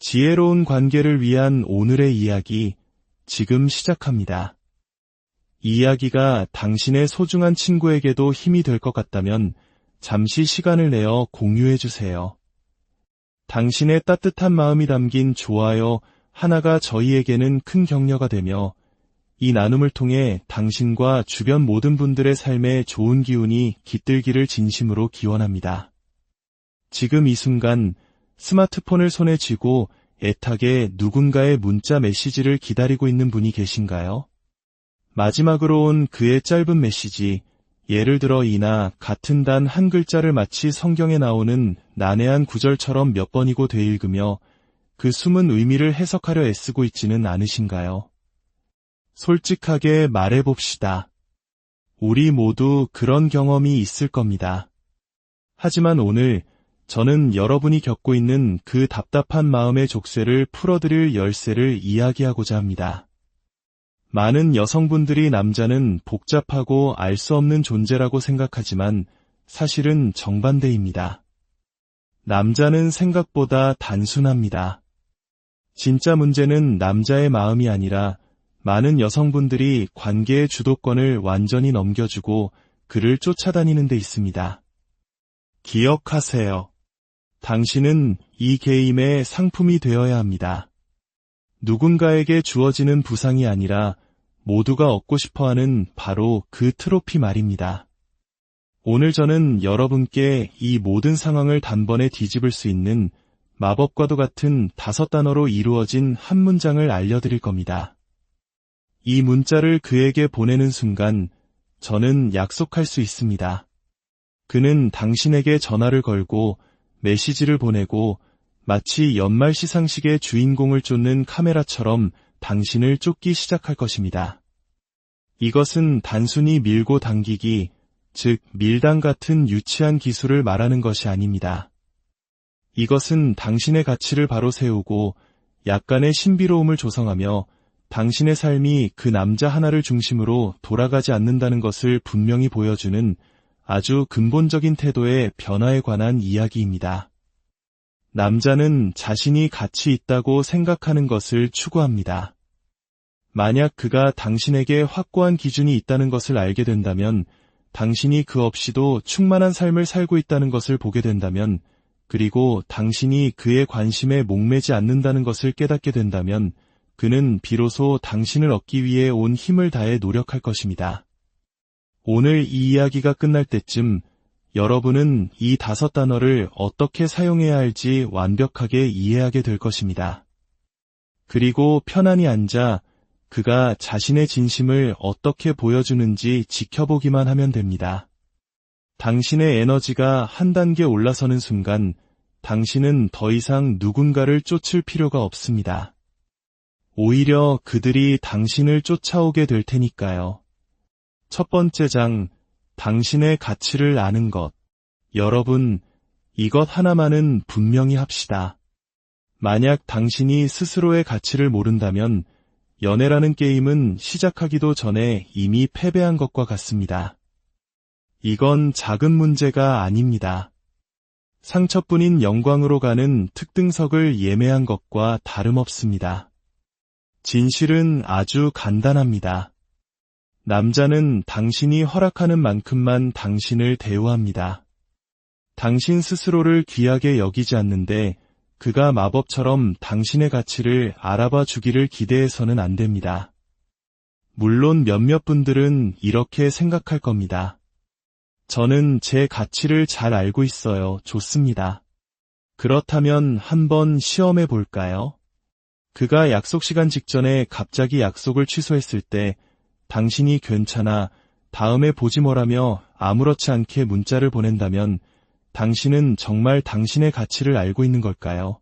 지혜로운 관계를 위한 오늘의 이야기, 지금 시작합니다. 이 이야기가 당신의 소중한 친구에게도 힘이 될 것 같다면 잠시 시간을 내어 공유해주세요. 당신의 따뜻한 마음이 담긴 좋아요 하나가 저희에게는 큰 격려가 되며 이 나눔을 통해 당신과 주변 모든 분들의 삶에 좋은 기운이 깃들기를 진심으로 기원합니다. 지금 이 순간 스마트폰을 손에 쥐고 애타게 누군가의 문자 메시지를 기다리고 있는 분이 계신가요? 마지막으로 온 그의 짧은 메시지, 예를 들어 이나 같은 단 한 글자를 마치 성경에 나오는 난해한 구절처럼 몇 번이고 되읽으며 그 숨은 의미를 해석하려 애쓰고 있지는 않으신가요? 솔직하게 말해봅시다. 우리 모두 그런 경험이 있을 겁니다. 하지만 오늘 저는 여러분이 겪고 있는 그 답답한 마음의 족쇄를 풀어드릴 열쇠를 이야기하고자 합니다. 많은 여성분들이 남자는 복잡하고 알 수 없는 존재라고 생각하지만 사실은 정반대입니다. 남자는 생각보다 단순합니다. 진짜 문제는 남자의 마음이 아니라 많은 여성분들이 관계의 주도권을 완전히 넘겨주고 그를 쫓아다니는 데 있습니다. 기억하세요. 당신은 이 게임의 상품이 되어야 합니다. 누군가에게 주어지는 부상이 아니라 모두가 얻고 싶어하는 바로 그 트로피 말입니다. 오늘 저는 여러분께 이 모든 상황을 단번에 뒤집을 수 있는 마법과도 같은 5단어로 이루어진 한 문장을 알려드릴 겁니다. 이 문자를 그에게 보내는 순간 저는 약속할 수 있습니다. 그는 당신에게 전화를 걸고 메시지를 보내고 마치 연말 시상식의 주인공을 쫓는 카메라처럼 당신을 쫓기 시작할 것입니다. 이것은 단순히 밀고 당기기, 즉 밀당 같은 유치한 기술을 말하는 것이 아닙니다. 이것은 당신의 가치를 바로 세우고 약간의 신비로움을 조성하며 당신의 삶이 그 남자 하나를 중심으로 돌아가지 않는다는 것을 분명히 보여주는 아주 근본적인 태도의 변화에 관한 이야기입니다. 남자는 자신이 가치 있다고 생각하는 것을 추구합니다. 만약 그가 당신에게 확고한 기준이 있다는 것을 알게 된다면, 당신이 그 없이도 충만한 삶을 살고 있다는 것을 보게 된다면, 그리고 당신이 그의 관심에 목매지 않는다는 것을 깨닫게 된다면, 그는 비로소 당신을 얻기 위해 온 힘을 다해 노력할 것입니다. 오늘 이 이야기가 끝날 때쯤 여러분은 이 5단어를 어떻게 사용해야 할지 완벽하게 이해하게 될 것입니다. 그리고 편안히 앉아 그가 자신의 진심을 어떻게 보여주는지 지켜보기만 하면 됩니다. 당신의 에너지가 한 단계 올라서는 순간 당신은 더 이상 누군가를 쫓을 필요가 없습니다. 오히려 그들이 당신을 쫓아오게 될 테니까요. 첫 번째 장, 당신의 가치를 아는 것. 여러분, 이것 하나만은 분명히 합시다. 만약 당신이 스스로의 가치를 모른다면 연애라는 게임은 시작하기도 전에 이미 패배한 것과 같습니다. 이건 작은 문제가 아닙니다. 상처뿐인 영광으로 가는 특등석을 예매한 것과 다름없습니다. 진실은 아주 간단합니다. 남자는 당신이 허락하는 만큼만 당신을 대우합니다. 당신 스스로를 귀하게 여기지 않는데 그가 마법처럼 당신의 가치를 알아봐 주기를 기대해서는 안 됩니다. 물론 몇몇 분들은 이렇게 생각할 겁니다. 저는 제 가치를 잘 알고 있어요. 좋습니다. 그렇다면 한번 시험해 볼까요? 그가 약속 시간 직전에 갑자기 약속을 취소했을 때 당신이 괜찮아, 다음에 보지 뭐라며 아무렇지 않게 문자를 보낸다면 당신은 정말 당신의 가치를 알고 있는 걸까요?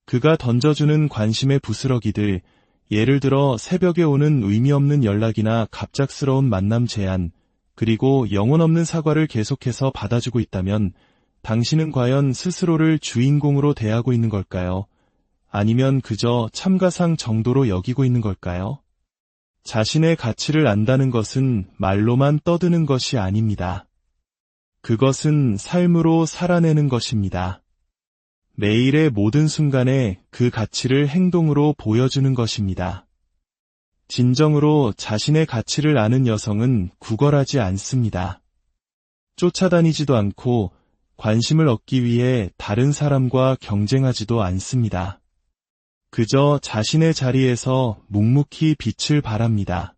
그가 던져주는 관심의 부스러기들, 예를 들어 새벽에 오는 의미 없는 연락이나 갑작스러운 만남 제안, 그리고 영혼 없는 사과를 계속해서 받아주고 있다면 당신은 과연 스스로를 주인공으로 대하고 있는 걸까요? 아니면 그저 참가상 정도로 여기고 있는 걸까요? 자신의 가치를 안다는 것은 말로만 떠드는 것이 아닙니다. 그것은 삶으로 살아내는 것입니다. 매일의 모든 순간에 그 가치를 행동으로 보여주는 것입니다. 진정으로 자신의 가치를 아는 여성은 구걸하지 않습니다. 쫓아다니지도 않고 관심을 얻기 위해 다른 사람과 경쟁하지도 않습니다. 그저 자신의 자리에서 묵묵히 빛을 발합니다.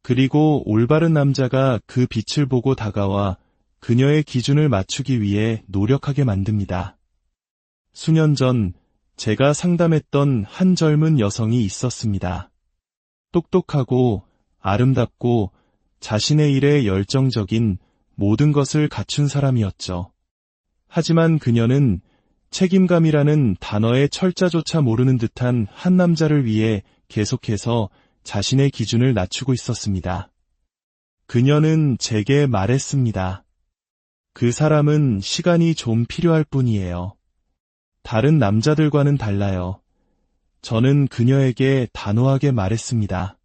그리고 올바른 남자가 그 빛을 보고 다가와 그녀의 기준을 맞추기 위해 노력하게 만듭니다. 수년 전 제가 상담했던 한 젊은 여성이 있었습니다. 똑똑하고 아름답고 자신의 일에 열정적인 모든 것을 갖춘 사람이었죠. 하지만 그녀는 책임감이라는 단어의 철자조차 모르는 듯한 한 남자를 위해 계속해서 자신의 기준을 낮추고 있었습니다. 그녀는 제게 말했습니다. 그 사람은 시간이 좀 필요할 뿐이에요. 다른 남자들과는 달라요. 저는 그녀에게 단호하게 말했습니다.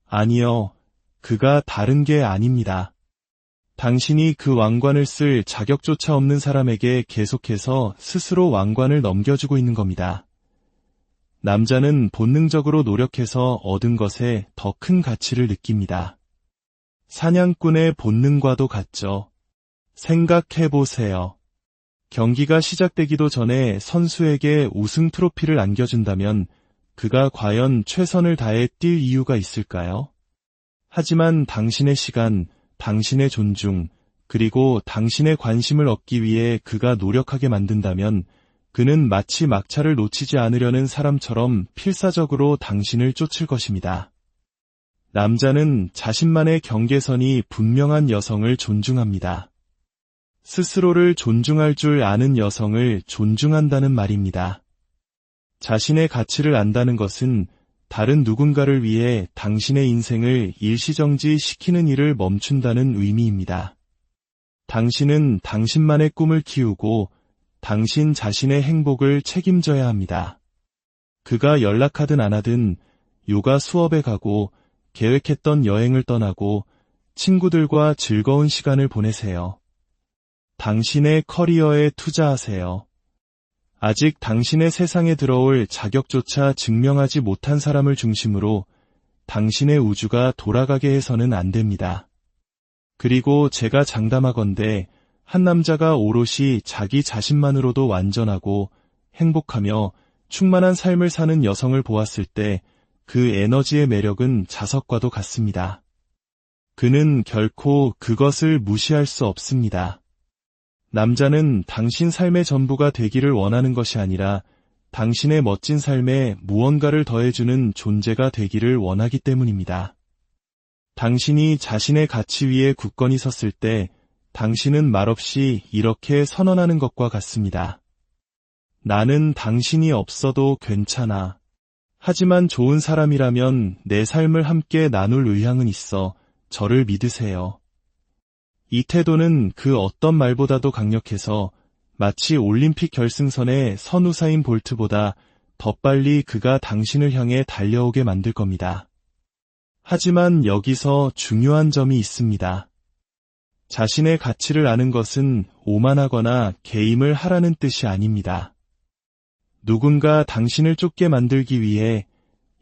아니요, 그가 다른 게 아닙니다. 당신이 그 왕관을 쓸 자격조차 없는 사람에게 계속해서 스스로 왕관을 넘겨주고 있는 겁니다. 남자는 본능적으로 노력해서 얻은 것에 더 큰 가치를 느낍니다. 사냥꾼의 본능과도 같죠. 생각해보세요. 경기가 시작되기도 전에 선수에게 우승 트로피를 안겨준다면 그가 과연 최선을 다해 뛸 이유가 있을까요? 하지만 당신의 시간, 당신의 존중, 그리고 당신의 관심을 얻기 위해 그가 노력하게 만든다면 그는 마치 막차를 놓치지 않으려는 사람처럼 필사적으로 당신을 쫓을 것입니다. 남자는 자신만의 경계선이 분명한 여성을 존중합니다. 스스로를 존중할 줄 아는 여성을 존중한다는 말입니다. 자신의 가치를 안다는 것은 다른 누군가를 위해 당신의 인생을 일시정지시키는 일을 멈춘다는 의미입니다. 당신은 당신만의 꿈을 키우고 당신 자신의 행복을 책임져야 합니다. 그가 연락하든 안 하든 요가 수업에 가고 계획했던 여행을 떠나고 친구들과 즐거운 시간을 보내세요. 당신의 커리어에 투자하세요. 아직 당신의 세상에 들어올 자격조차 증명하지 못한 사람을 중심으로 당신의 우주가 돌아가게 해서는 안 됩니다. 그리고 제가 장담하건대 한 남자가 오롯이 자기 자신만으로도 완전하고 행복하며 충만한 삶을 사는 여성을 보았을 때 그 에너지의 매력은 자석과도 같습니다. 그는 결코 그것을 무시할 수 없습니다. 남자는 당신 삶의 전부가 되기를 원하는 것이 아니라 당신의 멋진 삶에 무언가를 더해주는 존재가 되기를 원하기 때문입니다. 당신이 자신의 가치 위에 굳건히 섰을 때 당신은 말없이 이렇게 선언하는 것과 같습니다. 나는 당신이 없어도 괜찮아. 하지만 좋은 사람이라면 내 삶을 함께 나눌 의향은 있어 저를 믿으세요. 이 태도는 그 어떤 말보다도 강력해서 마치 올림픽 결승선의 선우사인 볼트보다 더 빨리 그가 당신을 향해 달려오게 만들 겁니다. 하지만 여기서 중요한 점이 있습니다. 자신의 가치를 아는 것은 오만하거나 개임을 하라는 뜻이 아닙니다. 누군가 당신을 쫓게 만들기 위해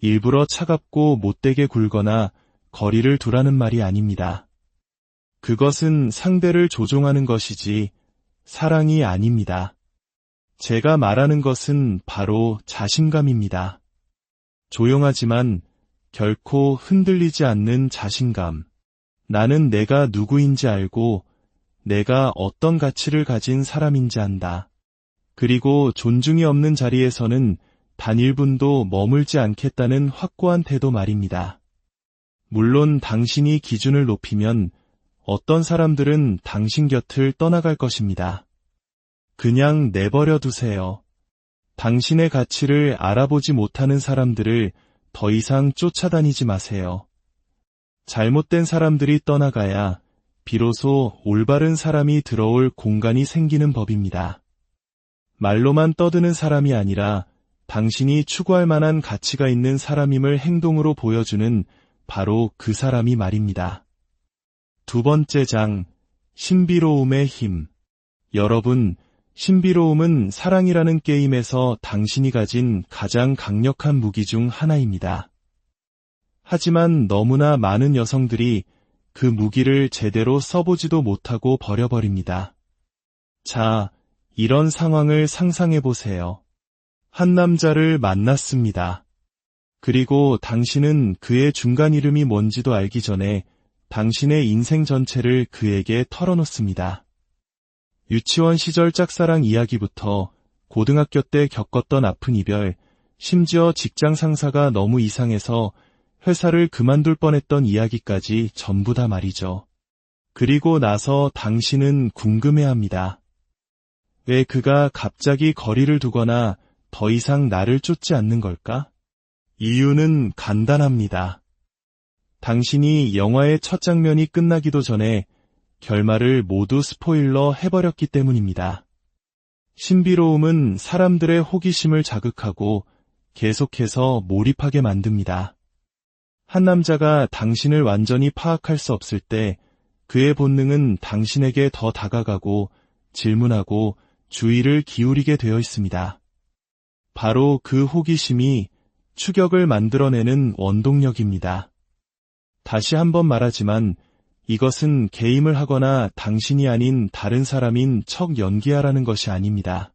일부러 차갑고 못되게 굴거나 거리를 두라는 말이 아닙니다. 그것은 상대를 조종하는 것이지 사랑이 아닙니다. 제가 말하는 것은 바로 자신감입니다. 조용하지만 결코 흔들리지 않는 자신감. 나는 내가 누구인지 알고 내가 어떤 가치를 가진 사람인지 안다. 그리고 존중이 없는 자리에서는 단 1분도 머물지 않겠다는 확고한 태도 말입니다. 물론 당신이 기준을 높이면 어떤 사람들은 당신 곁을 떠나갈 것입니다. 그냥 내버려 두세요. 당신의 가치를 알아보지 못하는 사람들을 더 이상 쫓아다니지 마세요. 잘못된 사람들이 떠나가야 비로소 올바른 사람이 들어올 공간이 생기는 법입니다. 말로만 떠드는 사람이 아니라 당신이 추구할 만한 가치가 있는 사람임을 행동으로 보여주는 바로 그 사람이 말입니다. 2번째 장, 신비로움의 힘. 여러분, 신비로움은 사랑이라는 게임에서 당신이 가진 가장 강력한 무기 중 하나입니다. 하지만 너무나 많은 여성들이 그 무기를 제대로 써보지도 못하고 버려버립니다. 자, 이런 상황을 상상해보세요. 한 남자를 만났습니다. 그리고 당신은 그의 중간 이름이 뭔지도 알기 전에 당신의 인생 전체를 그에게 털어놓습니다. 유치원 시절 짝사랑 이야기부터 고등학교 때 겪었던 아픈 이별, 심지어 직장 상사가 너무 이상해서 회사를 그만둘 뻔했던 이야기까지 전부 다 말이죠. 그리고 나서 당신은 궁금해합니다. 왜 그가 갑자기 거리를 두거나 더 이상 나를 쫓지 않는 걸까? 이유는 간단합니다. 당신이 영화의 첫 장면이 끝나기도 전에 결말을 모두 스포일러 해버렸기 때문입니다. 신비로움은 사람들의 호기심을 자극하고 계속해서 몰입하게 만듭니다. 한 남자가 당신을 완전히 파악할 수 없을 때 그의 본능은 당신에게 더 다가가고 질문하고 주의를 기울이게 되어 있습니다. 바로 그 호기심이 추격을 만들어내는 원동력입니다. 다시 한번 말하지만 이것은 게임을 하거나 당신이 아닌 다른 사람인 척 연기하라는 것이 아닙니다.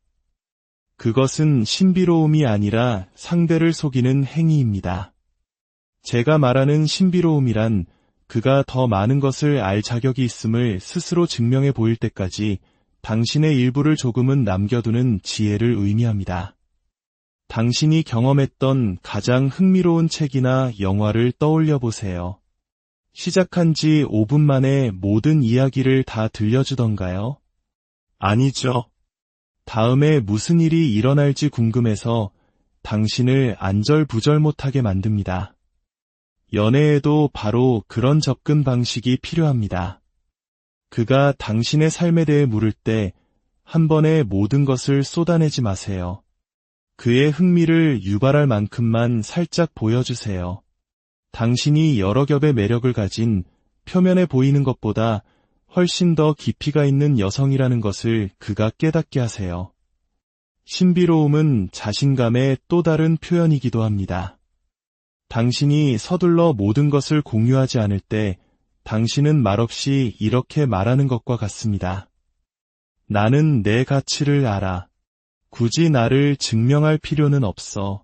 그것은 신비로움이 아니라 상대를 속이는 행위입니다. 제가 말하는 신비로움이란 그가 더 많은 것을 알 자격이 있음을 스스로 증명해 보일 때까지 당신의 일부를 조금은 남겨두는 지혜를 의미합니다. 당신이 경험했던 가장 흥미로운 책이나 영화를 떠올려 보세요. 시작한 지 5분 만에 모든 이야기를 다 들려주던가요? 아니죠. 다음에 무슨 일이 일어날지 궁금해서 당신을 안절부절 못하게 만듭니다. 연애에도 바로 그런 접근 방식이 필요합니다. 그가 당신의 삶에 대해 물을 때 한 번에 모든 것을 쏟아내지 마세요. 그의 흥미를 유발할 만큼만 살짝 보여주세요. 당신이 여러 겹의 매력을 가진 표면에 보이는 것보다 훨씬 더 깊이가 있는 여성이라는 것을 그가 깨닫게 하세요. 신비로움은 자신감의 또 다른 표현이기도 합니다. 당신이 서둘러 모든 것을 공유하지 않을 때 당신은 말없이 이렇게 말하는 것과 같습니다. 나는 내 가치를 알아. 굳이 나를 증명할 필요는 없어.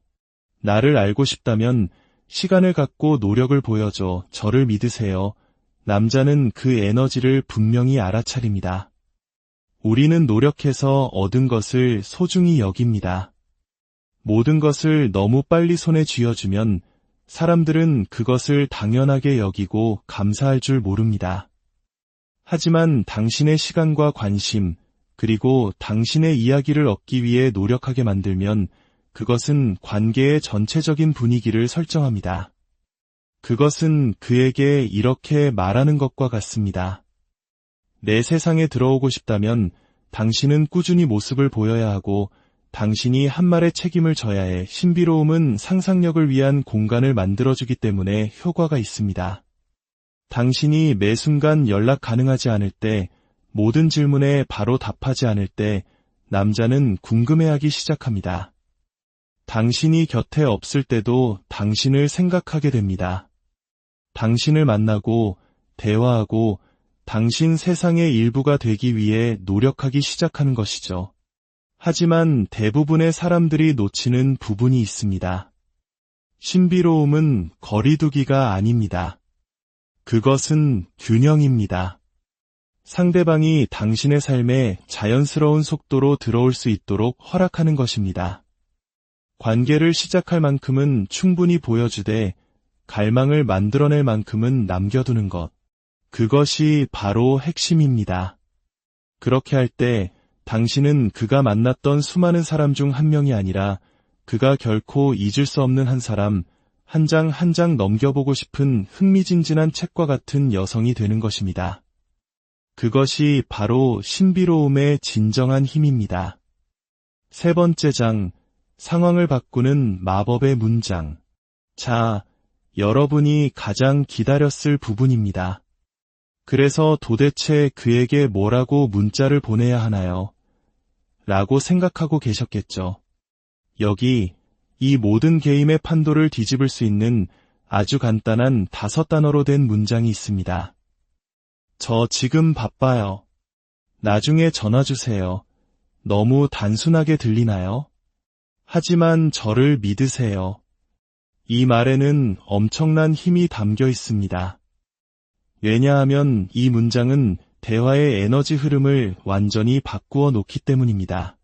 나를 알고 싶다면 시간을 갖고 노력을 보여줘. 저를 믿으세요. 남자는 그 에너지를 분명히 알아차립니다. 우리는 노력해서 얻은 것을 소중히 여깁니다. 모든 것을 너무 빨리 손에 쥐어주면 사람들은 그것을 당연하게 여기고 감사할 줄 모릅니다. 하지만 당신의 시간과 관심, 그리고 당신의 이야기를 얻기 위해 노력하게 만들면 그것은 관계의 전체적인 분위기를 설정합니다. 그것은 그에게 이렇게 말하는 것과 같습니다. 내 세상에 들어오고 싶다면 당신은 꾸준히 모습을 보여야 하고 당신이 한 말의 책임을 져야 해. 신비로움은 상상력을 위한 공간을 만들어주기 때문에 효과가 있습니다. 당신이 매 순간 연락 가능하지 않을 때, 모든 질문에 바로 답하지 않을 때 남자는 궁금해하기 시작합니다. 당신이 곁에 없을 때도 당신을 생각하게 됩니다. 당신을 만나고 대화하고 당신 세상의 일부가 되기 위해 노력하기 시작하는 것이죠. 하지만 대부분의 사람들이 놓치는 부분이 있습니다. 신비로움은 거리두기가 아닙니다. 그것은 균형입니다. 상대방이 당신의 삶에 자연스러운 속도로 들어올 수 있도록 허락하는 것입니다. 관계를 시작할 만큼은 충분히 보여주되 갈망을 만들어낼 만큼은 남겨두는 것. 그것이 바로 핵심입니다. 그렇게 할 때 당신은 그가 만났던 수많은 사람 중 한 명이 아니라 그가 결코 잊을 수 없는 한 사람, 한 장 한 장 넘겨보고 싶은 흥미진진한 책과 같은 여성이 되는 것입니다. 그것이 바로 신비로움의 진정한 힘입니다. 세 번째 장, 상황을 바꾸는 마법의 문장. 자, 여러분이 가장 기다렸을 부분입니다. 그래서 도대체 그에게 뭐라고 문자를 보내야 하나요? 라고 생각하고 계셨겠죠. 여기 이 모든 게임의 판도를 뒤집을 수 있는 아주 간단한 5단어로 된 문장이 있습니다. 저 지금 바빠요. 나중에 전화 주세요. 너무 단순하게 들리나요? 하지만 저를 믿으세요. 이 말에는 엄청난 힘이 담겨 있습니다. 왜냐하면 이 문장은 대화의 에너지 흐름을 완전히 바꾸어 놓기 때문입니다.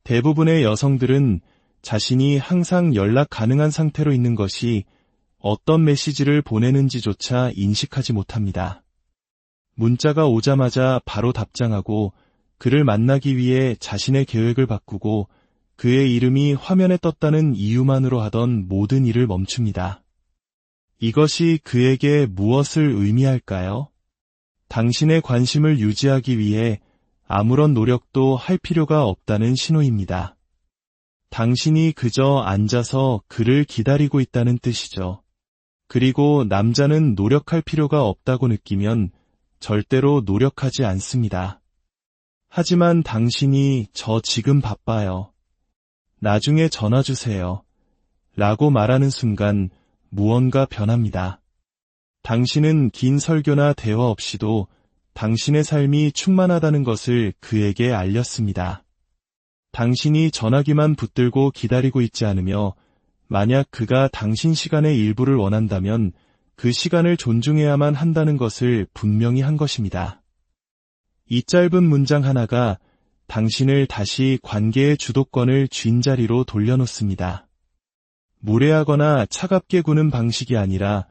대부분의 여성들은 자신이 항상 연락 가능한 상태로 있는 것이 어떤 메시지를 보내는지조차 인식하지 못합니다. 문자가 오자마자 바로 답장하고 그를 만나기 위해 자신의 계획을 바꾸고 그의 이름이 화면에 떴다는 이유만으로 하던 모든 일을 멈춥니다. 이것이 그에게 무엇을 의미할까요? 당신의 관심을 유지하기 위해 아무런 노력도 할 필요가 없다는 신호입니다. 당신이 그저 앉아서 그를 기다리고 있다는 뜻이죠. 그리고 남자는 노력할 필요가 없다고 느끼면 절대로 노력하지 않습니다. 하지만 당신이 저 지금 바빠요. 나중에 전화 주세요. 라고 말하는 순간 무언가 변합니다. 당신은 긴 설교나 대화 없이도 당신의 삶이 충만하다는 것을 그에게 알렸습니다. 당신이 전화기만 붙들고 기다리고 있지 않으며 만약 그가 당신 시간의 일부를 원한다면 그 시간을 존중해야만 한다는 것을 분명히 한 것입니다. 이 짧은 문장 하나가 당신을 다시 관계의 주도권을 쥔 자리로 돌려놓습니다. 무례하거나 차갑게 구는 방식이 아니라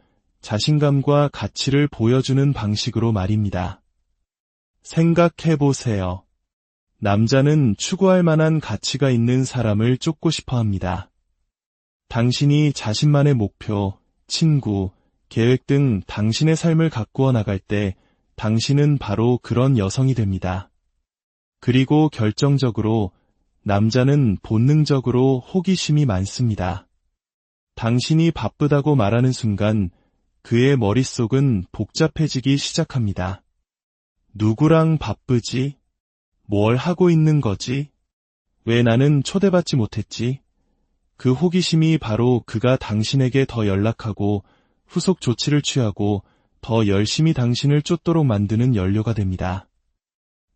자신감과 가치를 보여주는 방식으로 말입니다. 생각해보세요. 남자는 추구할 만한 가치가 있는 사람을 쫓고 싶어 합니다. 당신이 자신만의 목표, 친구, 계획 등 당신의 삶을 가꾸어 나갈 때 당신은 바로 그런 여성이 됩니다. 그리고 결정적으로 남자는 본능적으로 호기심이 많습니다. 당신이 바쁘다고 말하는 순간 그의 머릿속은 복잡해지기 시작합니다. 누구랑 바쁘지? 뭘 하고 있는 거지? 왜 나는 초대받지 못했지? 그 호기심이 바로 그가 당신에게 더 연락하고 후속 조치를 취하고 더 열심히 당신을 쫓도록 만드는 연료가 됩니다.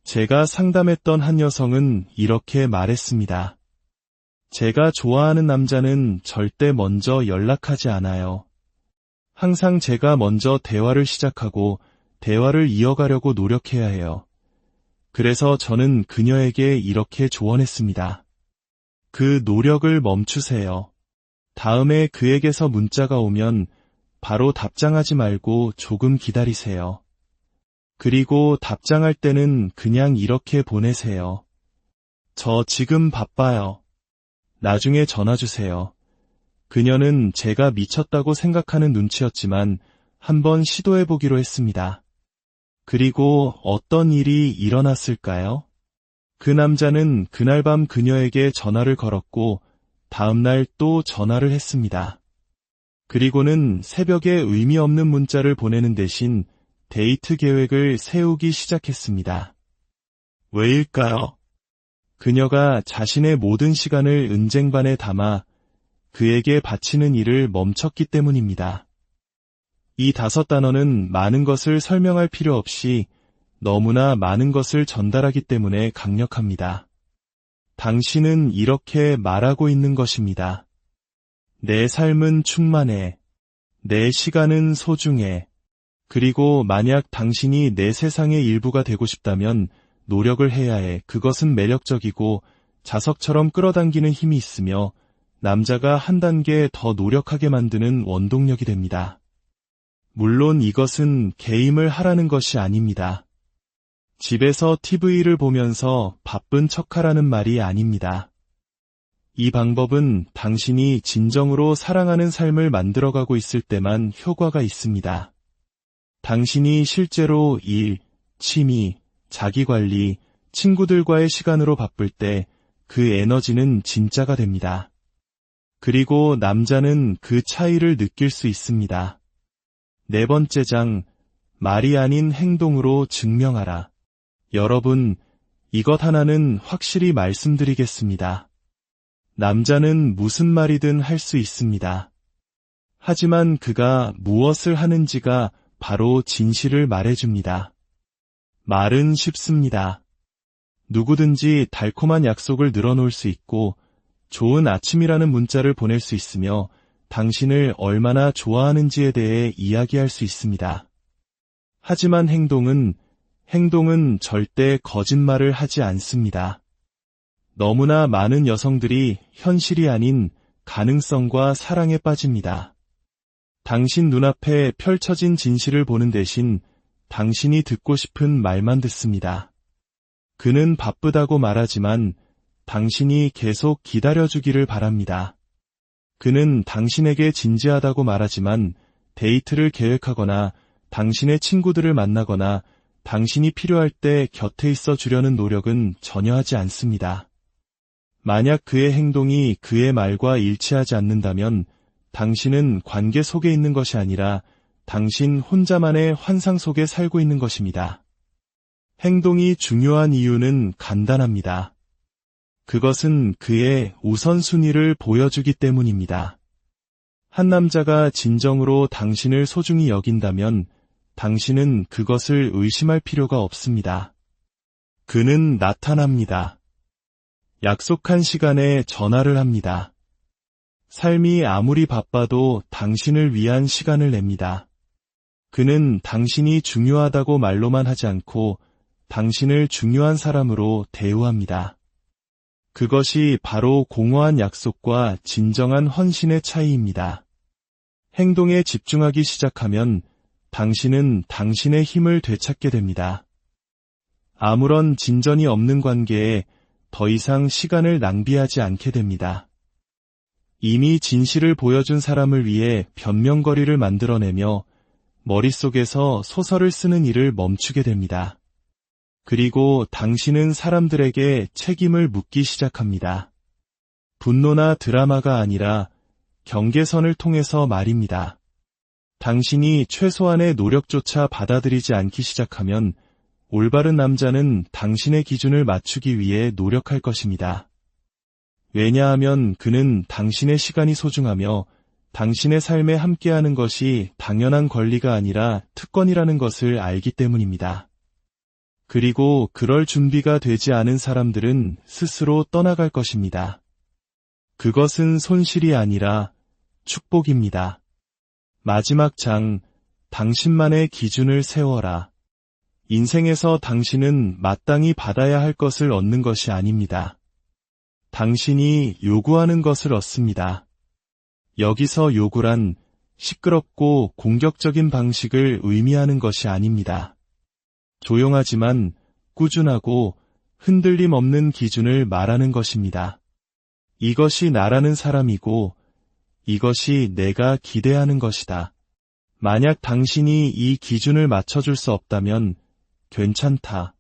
제가 상담했던 한 여성은 이렇게 말했습니다. 제가 좋아하는 남자는 절대 먼저 연락하지 않아요. 항상 제가 먼저 대화를 시작하고 대화를 이어가려고 노력해야 해요. 그래서 저는 그녀에게 이렇게 조언했습니다. 그 노력을 멈추세요. 다음에 그에게서 문자가 오면 바로 답장하지 말고 조금 기다리세요. 그리고 답장할 때는 그냥 이렇게 보내세요. 저 지금 바빠요. 나중에 전화 주세요. 그녀는 제가 미쳤다고 생각하는 눈치였지만 한번 시도해보기로 했습니다. 그리고 어떤 일이 일어났을까요? 그 남자는 그날 밤 그녀에게 전화를 걸었고 다음날 또 전화를 했습니다. 그리고는 새벽에 의미 없는 문자를 보내는 대신 데이트 계획을 세우기 시작했습니다. 왜일까요? 그녀가 자신의 모든 시간을 은쟁반에 담아 그에게 바치는 일을 멈췄기 때문입니다. 이 5단어는 많은 것을 설명할 필요 없이 너무나 많은 것을 전달하기 때문에 강력합니다. 당신은 이렇게 말하고 있는 것입니다. 내 삶은 충만해. 내 시간은 소중해. 그리고 만약 당신이 내 세상의 일부가 되고 싶다면 노력을 해야 해. 그것은 매력적이고 자석처럼 끌어당기는 힘이 있으며 남자가 한 단계 더 노력하게 만드는 원동력이 됩니다. 물론 이것은 게임을 하라는 것이 아닙니다. 집에서 TV를 보면서 바쁜 척하라는 말이 아닙니다. 이 방법은 당신이 진정으로 사랑하는 삶을 만들어가고 있을 때만 효과가 있습니다. 당신이 실제로 일, 취미, 자기관리, 친구들과의 시간으로 바쁠 때 그 에너지는 진짜가 됩니다. 그리고 남자는 그 차이를 느낄 수 있습니다. 4번째 장, 말이 아닌 행동으로 증명하라. 여러분, 이것 하나는 확실히 말씀드리겠습니다. 남자는 무슨 말이든 할 수 있습니다. 하지만 그가 무엇을 하는지가 바로 진실을 말해줍니다. 말은 쉽습니다. 누구든지 달콤한 약속을 늘어놓을 수 있고 좋은 아침이라는 문자를 보낼 수 있으며 당신을 얼마나 좋아하는지에 대해 이야기할 수 있습니다. 하지만 행동은 절대 거짓말을 하지 않습니다. 너무나 많은 여성들이 현실이 아닌 가능성과 사랑에 빠집니다. 당신 눈앞에 펼쳐진 진실을 보는 대신 당신이 듣고 싶은 말만 듣습니다. 그는 바쁘다고 말하지만 당신이 계속 기다려주기를 바랍니다. 그는 당신에게 진지하다고 말하지만 데이트를 계획하거나 당신의 친구들을 만나거나 당신이 필요할 때 곁에 있어 주려는 노력은 전혀 하지 않습니다. 만약 그의 행동이 그의 말과 일치하지 않는다면 당신은 관계 속에 있는 것이 아니라 당신 혼자만의 환상 속에 살고 있는 것입니다. 행동이 중요한 이유는 간단합니다. 그것은 그의 우선순위를 보여주기 때문입니다. 한 남자가 진정으로 당신을 소중히 여긴다면 당신은 그것을 의심할 필요가 없습니다. 그는 나타납니다. 약속한 시간에 전화를 합니다. 삶이 아무리 바빠도 당신을 위한 시간을 냅니다. 그는 당신이 중요하다고 말로만 하지 않고 당신을 중요한 사람으로 대우합니다. 그것이 바로 공허한 약속과 진정한 헌신의 차이입니다. 행동에 집중하기 시작하면 당신은 당신의 힘을 되찾게 됩니다. 아무런 진전이 없는 관계에 더 이상 시간을 낭비하지 않게 됩니다. 이미 진실을 보여준 사람을 위해 변명거리를 만들어내며 머릿속에서 소설을 쓰는 일을 멈추게 됩니다. 그리고 당신은 사람들에게 책임을 묻기 시작합니다. 분노나 드라마가 아니라 경계선을 통해서 말입니다. 당신이 최소한의 노력조차 받아들이지 않기 시작하면 올바른 남자는 당신의 기준을 맞추기 위해 노력할 것입니다. 왜냐하면 그는 당신의 시간이 소중하며 당신의 삶에 함께하는 것이 당연한 권리가 아니라 특권이라는 것을 알기 때문입니다. 그리고 그럴 준비가 되지 않은 사람들은 스스로 떠나갈 것입니다. 그것은 손실이 아니라 축복입니다. 마지막 장, 당신만의 기준을 세워라. 인생에서 당신은 마땅히 받아야 할 것을 얻는 것이 아닙니다. 당신이 요구하는 것을 얻습니다. 여기서 요구란 시끄럽고 공격적인 방식을 의미하는 것이 아닙니다. 조용하지만 꾸준하고 흔들림 없는 기준을 말하는 것입니다. 이것이 나라는 사람이고 이것이 내가 기대하는 것이다. 만약 당신이 이 기준을 맞춰줄 수 없다면 괜찮다.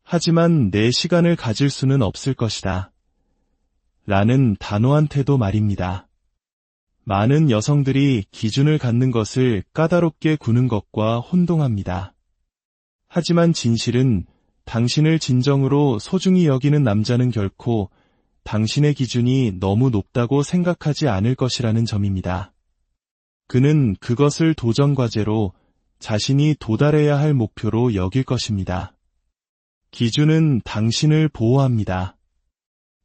하지만 내 시간을 가질 수는 없을 것이다. 라는 단호한 태도 말입니다. 많은 여성들이 기준을 갖는 것을 까다롭게 구는 것과 혼동합니다. 하지만 진실은 당신을 진정으로 소중히 여기는 남자는 결코 당신의 기준이 너무 높다고 생각하지 않을 것이라는 점입니다. 그는 그것을 도전과제로 자신이 도달해야 할 목표로 여길 것입니다. 기준은 당신을 보호합니다.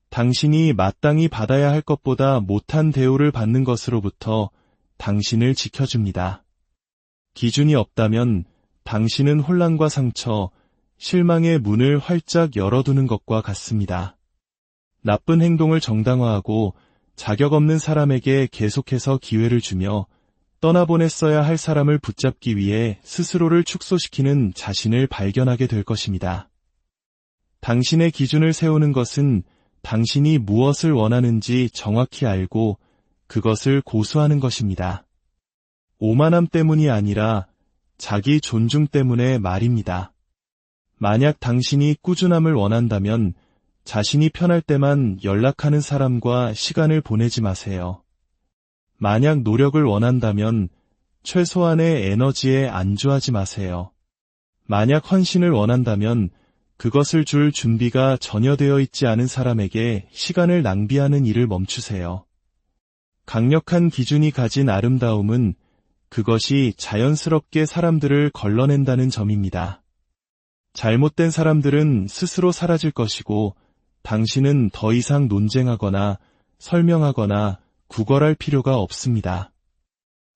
당신이 마땅히 받아야 할 것보다 못한 대우를 받는 것으로부터 당신을 지켜줍니다. 기준이 없다면 당신은 혼란과 상처, 실망의 문을 활짝 열어두는 것과 같습니다. 나쁜 행동을 정당화하고 자격 없는 사람에게 계속해서 기회를 주며 떠나보냈어야 할 사람을 붙잡기 위해 스스로를 축소시키는 자신을 발견하게 될 것입니다. 당신의 기준을 세우는 것은 당신이 무엇을 원하는지 정확히 알고 그것을 고수하는 것입니다. 오만함 때문이 아니라 자기 존중 때문에 말입니다. 만약 당신이 꾸준함을 원한다면 자신이 편할 때만 연락하는 사람과 시간을 보내지 마세요. 만약 노력을 원한다면 최소한의 에너지에 안주하지 마세요. 만약 헌신을 원한다면 그것을 줄 준비가 전혀 되어 있지 않은 사람에게 시간을 낭비하는 일을 멈추세요. 강력한 기준이 가진 아름다움은 그것이 자연스럽게 사람들을 걸러낸다는 점입니다. 잘못된 사람들은 스스로 사라질 것이고 당신은 더 이상 논쟁하거나 설명하거나 구걸할 필요가 없습니다.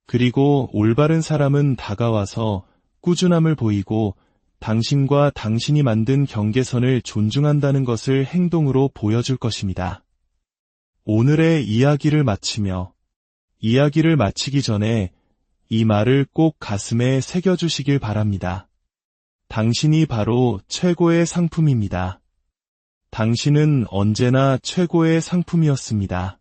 그리고 올바른 사람은 다가와서 꾸준함을 보이고 당신과 당신이 만든 경계선을 존중한다는 것을 행동으로 보여줄 것입니다. 오늘의 이야기를 마치며 이야기를 마치기 전에 이 말을 꼭 가슴에 새겨주시길 바랍니다. 당신이 바로 최고의 상품입니다. 당신은 언제나 최고의 상품이었습니다.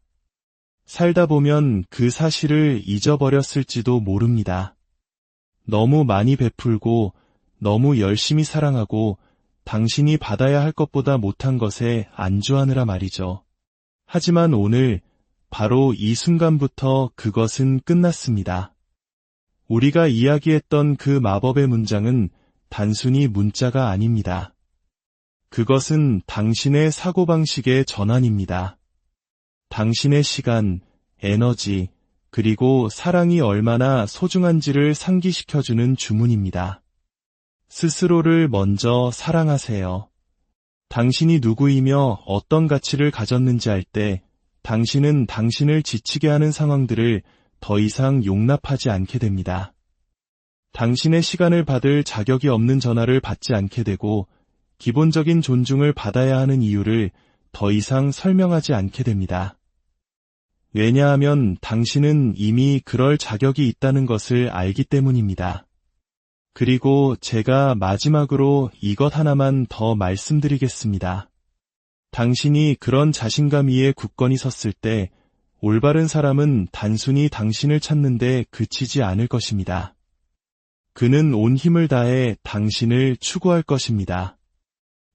살다 보면 그 사실을 잊어버렸을지도 모릅니다. 너무 많이 베풀고 너무 열심히 사랑하고 당신이 받아야 할 것보다 못한 것에 안주하느라 말이죠. 하지만 오늘 바로 이 순간부터 그것은 끝났습니다. 우리가 이야기했던 그 마법의 문장은 단순히 문자가 아닙니다. 그것은 당신의 사고방식의 전환입니다. 당신의 시간, 에너지, 그리고 사랑이 얼마나 소중한지를 상기시켜주는 주문입니다. 스스로를 먼저 사랑하세요. 당신이 누구이며 어떤 가치를 가졌는지 알 때 당신은 당신을 지치게 하는 상황들을 더 이상 용납하지 않게 됩니다. 당신의 시간을 받을 자격이 없는 전화를 받지 않게 되고 기본적인 존중을 받아야 하는 이유를 더 이상 설명하지 않게 됩니다. 왜냐하면 당신은 이미 그럴 자격이 있다는 것을 알기 때문입니다. 그리고 제가 마지막으로 이것 하나만 더 말씀드리겠습니다. 당신이 그런 자신감 위에 굳건히 섰을 때 올바른 사람은 단순히 당신을 찾는데 그치지 않을 것입니다. 그는 온 힘을 다해 당신을 추구할 것입니다.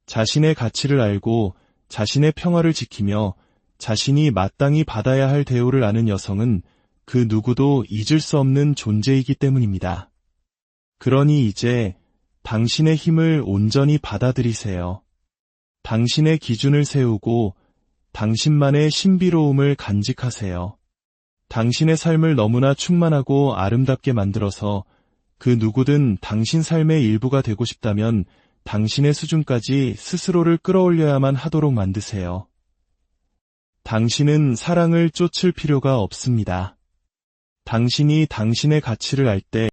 자신의 가치를 알고 자신의 평화를 지키며 자신이 마땅히 받아야 할 대우를 아는 여성은 그 누구도 잊을 수 없는 존재이기 때문입니다. 그러니 이제 당신의 힘을 온전히 받아들이세요. 당신의 기준을 세우고 당신만의 신비로움을 간직하세요. 당신의 삶을 너무나 충만하고 아름답게 만들어서 그 누구든 당신 삶의 일부가 되고 싶다면 당신의 수준까지 스스로를 끌어올려야만 하도록 만드세요. 당신은 사랑을 쫓을 필요가 없습니다. 당신이 당신의 가치를 알 때